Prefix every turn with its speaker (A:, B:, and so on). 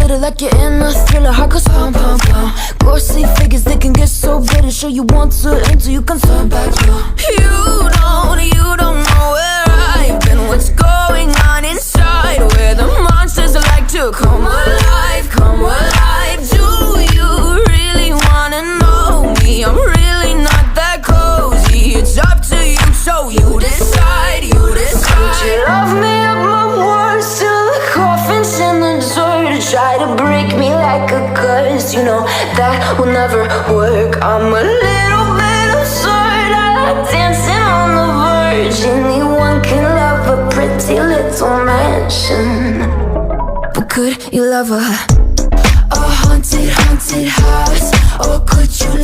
A: glitter like you're in a thriller. Heart goes pum pum pum. Ghostly figures, they can get so bitter. Sure you want to until you can turn back. You don't know where I've been. What's going on inside? Where the monsters like to come alive, come alive. Do you really wanna know me? I'm really not that cozy. It's up to you, so you decide, you decide. Would you love me at my worst till the coffin's in the dirt? Try to break me like a curse, you know that will never work. I'm a little bit absurd. I like dancing on the verge. Anyone can love a pretty little mansion, but could you love a haunted, haunted house? Or could you